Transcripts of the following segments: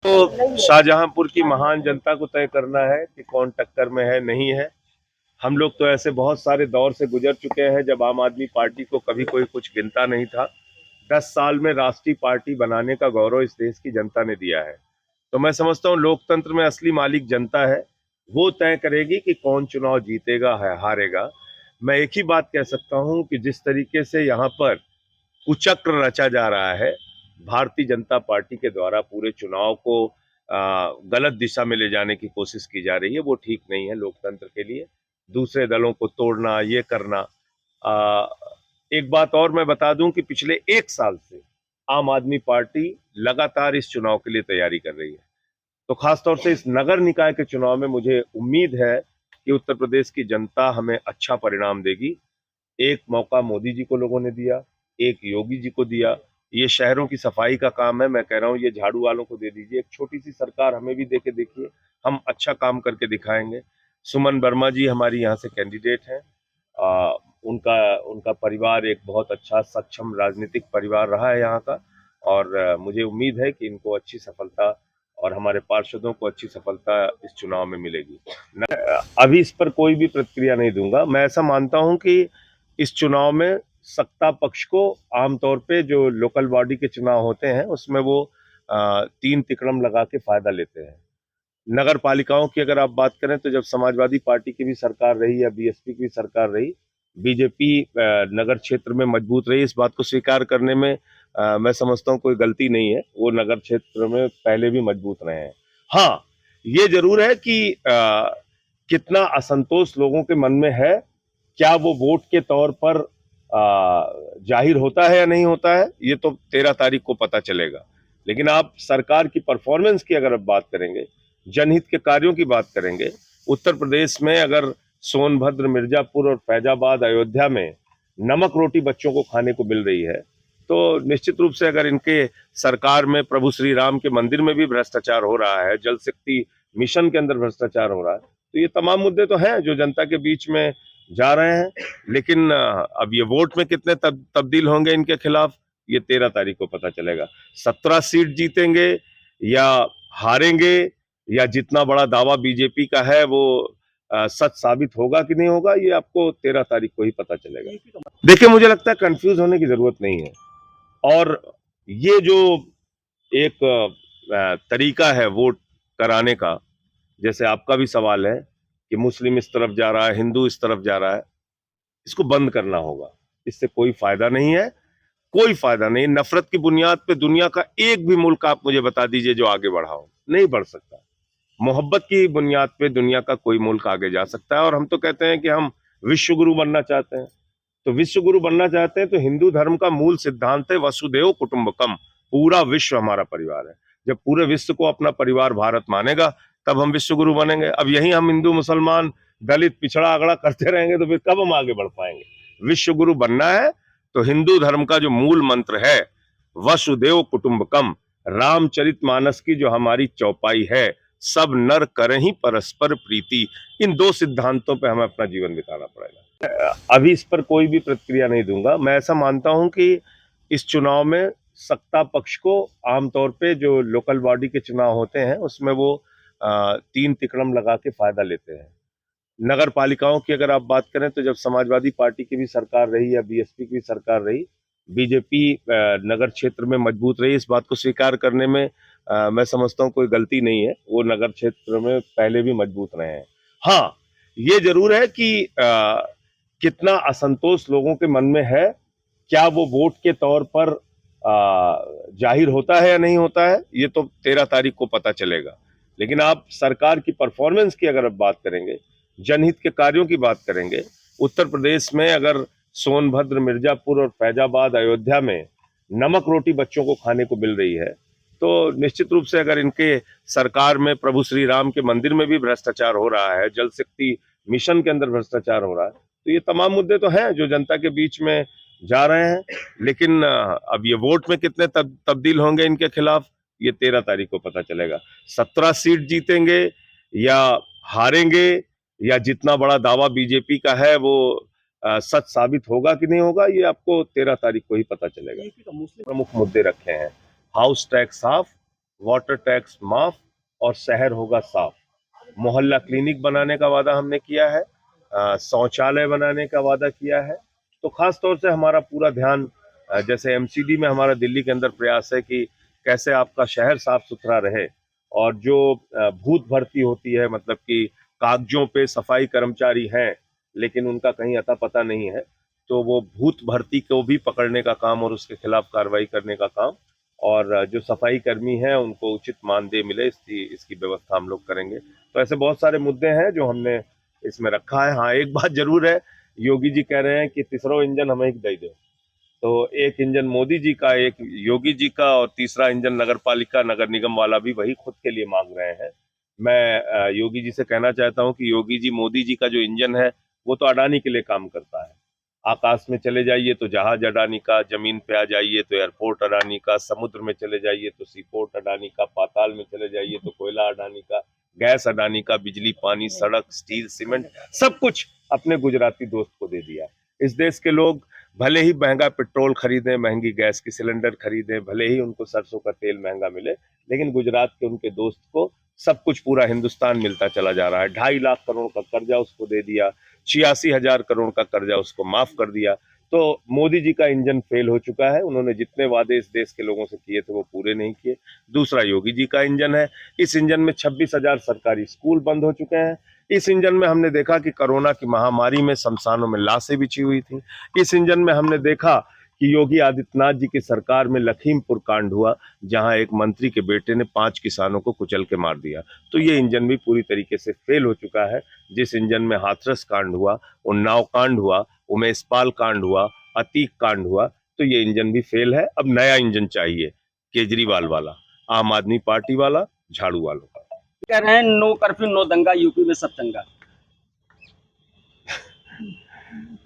तो शाहजहांपुर की महान जनता को तय करना है कि कौन टक्कर में है, नहीं है। हम लोग तो ऐसे बहुत सारे दौर से गुजर चुके हैं जब आम आदमी पार्टी को कभी कोई कुछ गिनता नहीं था। 10 साल में राष्ट्रीय पार्टी बनाने का गौरव इस देश की जनता ने दिया है। तो मैं समझता हूँ लोकतंत्र में असली मालिक जनता है। वो तय करेगी कि कौन चुनाव जीतेगा है हारेगा। मैं एक ही बात कह सकता हूँ कि जिस तरीके से यहाँ पर कुचक्र रचा जा रहा है भारतीय जनता पार्टी के द्वारा, पूरे चुनाव को गलत दिशा में ले जाने की कोशिश की जा रही है, वो ठीक नहीं है लोकतंत्र के लिए। दूसरे दलों को तोड़ना, ये करना। एक बात और मैं बता दूं कि पिछले 1 साल से आम आदमी पार्टी लगातार इस चुनाव के लिए तैयारी कर रही है। तो खासतौर से इस नगर निकाय के चुनाव में मुझे उम्मीद है कि उत्तर प्रदेश की जनता हमें अच्छा परिणाम देगी। एक मौका मोदी जी को लोगों ने दिया, एक योगी जी को दिया। ये शहरों की सफाई का काम है, मैं कह रहा हूँ ये झाड़ू वालों को दे दीजिए। एक छोटी सी सरकार हमें भी दे के देखिए, हम अच्छा काम करके दिखाएंगे। सुमन वर्मा जी हमारी यहाँ से कैंडिडेट हैं। उनका उनका परिवार एक बहुत अच्छा सक्षम राजनीतिक परिवार रहा है यहाँ का, और मुझे उम्मीद है कि इनको अच्छी सफलता और हमारे पार्षदों को अच्छी सफलता इस चुनाव में मिलेगी। अभी इस पर कोई भी प्रतिक्रिया नहीं दूंगा। मैं ऐसा मानता हूं कि इस चुनाव में सत्ता पक्ष को आमतौर पे जो लोकल बॉडी के चुनाव होते हैं उसमें वो तीन तिकड़म लगा के फायदा लेते हैं। नगर पालिकाओं की अगर आप बात करें तो जब समाजवादी पार्टी की भी सरकार रही या बीएसपी की भी सरकार रही, बीजेपी नगर क्षेत्र में मजबूत रही। इस बात को स्वीकार करने में मैं समझता हूँ कोई गलती नहीं है। वो नगर क्षेत्र में पहले भी मजबूत रहे हैं। हाँ, ये जरूर है कि कितना असंतोष लोगों के मन में है, क्या वो वोट के तौर पर जाहिर होता है या नहीं होता है, ये तो 13 तारीख को पता चलेगा। लेकिन आप सरकार की परफॉर्मेंस की अगर आप बात करेंगे, जनहित के कार्यों की बात करेंगे, उत्तर प्रदेश में अगर सोनभद्र, मिर्जापुर और फैजाबाद, अयोध्या में नमक रोटी बच्चों को खाने को मिल रही है, तो निश्चित रूप से अगर इनके सरकार में प्रभु श्री राम के मंदिर में भी भ्रष्टाचार हो रहा है, जल शक्ति मिशन के अंदर भ्रष्टाचार हो रहा है, तो ये तमाम मुद्दे तो हैं जो जनता के बीच में जा रहे हैं। लेकिन अब ये वोट में कितने तब्दील होंगे इनके खिलाफ, ये 13 तारीख को पता चलेगा। 17 सीट जीतेंगे या हारेंगे, या जितना बड़ा दावा बीजेपी का है वो सच साबित होगा कि नहीं होगा, ये आपको 13 तारीख को ही पता चलेगा। देखिए, मुझे लगता है कंफ्यूज होने की जरूरत नहीं है। और ये जो एक तरीका है वोट कराने का, जैसे आपका भी सवाल है कि मुस्लिम इस तरफ जा रहा है, हिंदू इस तरफ जा रहा है, इसको बंद करना होगा। इससे कोई फायदा नहीं है, कोई फायदा नहीं। नफरत की बुनियाद पे दुनिया का एक भी मुल्क आप मुझे बता दीजिए जो आगे बढ़ा हो, नहीं बढ़ सकता। मोहब्बत की बुनियाद पे दुनिया का कोई मुल्क आगे जा सकता है। और हम तो कहते हैं कि हम विश्व गुरु बनना चाहते हैं। तो विश्व गुरु बनना चाहते हैं तो हिंदू धर्म का मूल सिद्धांत है वसुदेव कुटुंबकम, पूरा विश्व हमारा परिवार है। जब पूरे विश्व को अपना परिवार भारत मानेगा तब हम विश्व गुरु बनेंगे। अब यही हम हिंदू, मुसलमान, दलित, पिछड़ा अगड़ा करते रहेंगे तो फिर कब हम आगे बढ़ पाएंगे। विश्व गुरु बनना है तो हिंदू धर्म का जो मूल मंत्र है वसुदेव कुटुंबकम, रामचरितमानस की जो हमारी चौपाई है, सब नर करहीं परस्पर प्रीति, इन दो सिद्धांतों पे हमें अपना जीवन बिताना पड़ेगा। अभी इस पर कोई भी प्रतिक्रिया नहीं दूंगा। मैं ऐसा मानता हूं कि इस चुनाव में सत्ता पक्ष को आमतौर पे जो लोकल बॉडी के चुनाव होते हैं उसमें वो तीन तिकड़म लगा के फायदा लेते हैं। नगर पालिकाओं की अगर आप बात करें तो जब समाजवादी पार्टी की भी सरकार रही या बीएसपी की भी सरकार रही, बीजेपी नगर क्षेत्र में मजबूत रही। इस बात को स्वीकार करने में मैं समझता हूँ कोई गलती नहीं है। वो नगर क्षेत्र में पहले भी मजबूत रहे हैं। हाँ, ये जरूर है कि कितना असंतोष लोगों के मन में है, क्या वो वोट के तौर पर जाहिर होता है या नहीं होता है, ये तो 13 तारीख को पता चलेगा। लेकिन आप सरकार की परफॉर्मेंस की अगर आप बात करेंगे, जनहित के कार्यों की बात करेंगे, उत्तर प्रदेश में अगर सोनभद्र, मिर्जापुर और फैजाबाद, अयोध्या में नमक रोटी बच्चों को खाने को मिल रही है, तो निश्चित रूप से अगर इनके सरकार में प्रभु श्री राम के मंदिर में भी भ्रष्टाचार हो रहा है, जल शक्ति मिशन के अंदर भ्रष्टाचार हो रहा है, तो ये तमाम मुद्दे तो हैं जो जनता के बीच में जा रहे हैं। लेकिन अब ये वोट में कितने तब्दील होंगे इनके खिलाफ, ये 13 तारीख को पता चलेगा। 17 सीट जीतेंगे या हारेंगे, या जितना बड़ा दावा बीजेपी का है वो सच साबित होगा कि नहीं होगा, ये आपको 13 तारीख को ही पता चलेगा। प्रमुख मुद्दे रखे हैं हाउस टैक्स साफ, वाटर टैक्स माफ और शहर होगा साफ। मोहल्ला क्लिनिक बनाने का वादा हमने किया है, शौचालय बनाने का वादा किया है। तो खास तौर से हमारा पूरा ध्यान, जैसे एमसीडी में हमारा दिल्ली के अंदर प्रयास है कि कैसे आपका शहर साफ सुथरा रहे, और जो भूत भर्ती होती है, मतलब कि कागजों पे सफाई कर्मचारी हैं लेकिन उनका कहीं अता पता नहीं है, तो वो भूत भर्ती को भी पकड़ने का काम और उसके खिलाफ कार्रवाई करने का काम, और जो सफाई कर्मी हैं उनको उचित मानदेय मिले, इसकी व्यवस्था हम लोग करेंगे। तो ऐसे बहुत सारे मुद्दे हैं जो हमने इसमें रखा है। हाँ, एक बात जरूर है, योगी जी कह रहे हैं कि तीसरा इंजन हमें दे दो, तो एक इंजन मोदी जी का, एक योगी जी का, और तीसरा इंजन नगर पालिका नगर निगम वाला भी वही खुद के लिए मांग रहे हैं। मैं योगी जी से कहना चाहता हूं कि योगी जी, मोदी जी का जो इंजन है वो तो अडानी के लिए काम करता है। आकाश में चले जाइए तो जहाज अडानी का, जमीन पे आ जाइए तो एयरपोर्ट अडानी का, समुद्र में चले जाइए तो सीपोर्ट अडानी का, पाताल में चले जाइए तो कोयला अडानी का, गैस अडानी का, बिजली, पानी, सड़क, स्टील, सीमेंट, सब कुछ अपने गुजराती दोस्त को दे दिया। इस देश के लोग भले ही महंगा पेट्रोल खरीदें, महंगी गैस की सिलेंडर खरीदें, भले ही उनको सरसों का तेल महंगा मिले, लेकिन गुजरात के उनके दोस्त को सब कुछ पूरा हिंदुस्तान मिलता चला जा रहा है। 2.5 लाख करोड़ का कर्जा उसको दे दिया, 86,000 करोड़ का कर्जा उसको माफ कर दिया। तो मोदी जी का इंजन फेल हो चुका है। उन्होंने जितने वादे इस देश के लोगों से किए थे वो पूरे नहीं किए। दूसरा योगी जी का इंजन है। इस इंजन में 26,000 सरकारी स्कूल बंद हो चुके हैं। इस इंजन में हमने देखा कि कोरोना की महामारी में शमशानों में लाशें बिछी हुई थी। इस इंजन में हमने देखा कि योगी आदित्यनाथ जी की सरकार में लखीमपुर कांड हुआ, जहां एक मंत्री के बेटे ने 5 किसानों को कुचल के मार दिया। तो ये इंजन भी पूरी तरीके से फेल हो चुका है। जिस इंजन में हाथरस कांड हुआ, उन्नाव कांड हुआ, उमेश पाल कांड हुआ, अतीक कांड हुआ, तो ये इंजन भी फेल है। अब नया इंजन चाहिए, केजरीवाल वाला, आम आदमी पार्टी वाला, झाड़ू वालों का। कह रहे हैं नो कर्फ्यू नो दंगा, यूपी में सब चंगा।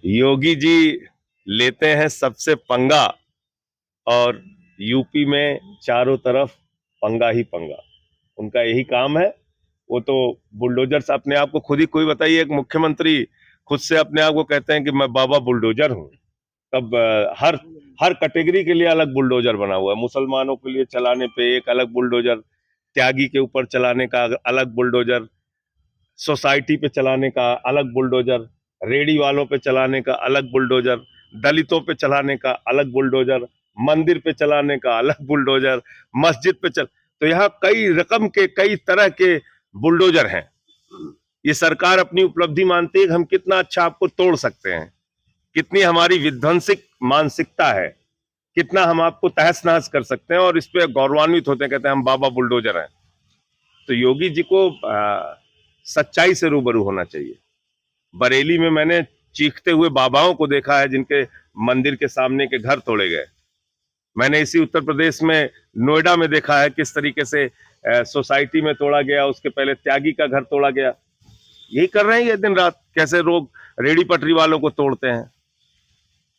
योगी जी लेते हैं सबसे पंगा, और यूपी में चारों तरफ पंगा ही पंगा। उनका यही काम है। वो तो बुलडोजर से अपने आप को खुद ही, कोई बताइए, एक मुख्यमंत्री खुद से अपने आप को कहते हैं कि मैं बाबा बुलडोजर हूँ। तब हर हर कैटेगरी के लिए अलग बुलडोजर बना हुआ है। मुसलमानों के लिए चलाने पे एक अलग बुलडोजर, त्यागी के ऊपर चलाने का अलग बुलडोजर, सोसाइटी पे चलाने का अलग बुलडोजर, रेडी वालों पे चलाने का अलग बुलडोजर, दलितों पे चलाने का अलग बुलडोजर, मंदिर पे चलाने का अलग बुलडोजर, मस्जिद पे तो यहाँ कई रकम के, कई तरह के बुलडोजर हैं। ये सरकार अपनी उपलब्धि मानती है कि हम कितना अच्छा आपको तोड़ सकते हैं, कितनी हमारी विध्वंसिक मानसिकता है, कितना हम आपको तहस नहस कर सकते हैं, और इस पे गौरवान्वित होते हैं, कहते हैं हम बाबा बुलडोजर हैं। तो योगी जी को सच्चाई से रूबरू होना चाहिए। बरेली में मैंने चीखते हुए बाबाओं को देखा है जिनके मंदिर के सामने के घर तोड़े गए। मैंने इसी उत्तर प्रदेश में नोएडा में देखा है किस तरीके से सोसाइटी में तोड़ा गया, उसके पहले त्यागी का घर तोड़ा गया। यही कर रहे हैं ये दिन रात, कैसे लोग रेडी पटरी वालों को तोड़ते हैं।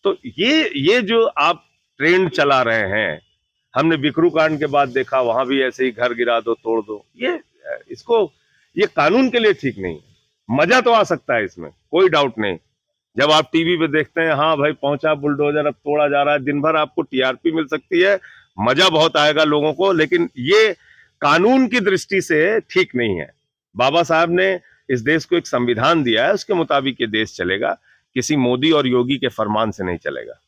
तो ये जो आप ट्रेंड चला रहे हैं, हमने बिकरू कांड के बाद देखा, वहां भी ऐसे ही घर गिरा दो, तोड़ दो। ये कानून के लिए ठीक नहीं। मजा तो आ सकता है इसमें, कोई डाउट नहीं। जब आप टीवी पे देखते हैं, हाँ भाई पहुंचा बुलडोजर, अब तोड़ा जा रहा है, दिन भर आपको टीआरपी मिल सकती है, मजा बहुत आएगा लोगों को, लेकिन ये कानून की दृष्टि से ठीक नहीं है। बाबा साहब ने इस देश को एक संविधान दिया है, उसके मुताबिक ये देश चलेगा, किसी मोदी और योगी के फरमान से नहीं चलेगा।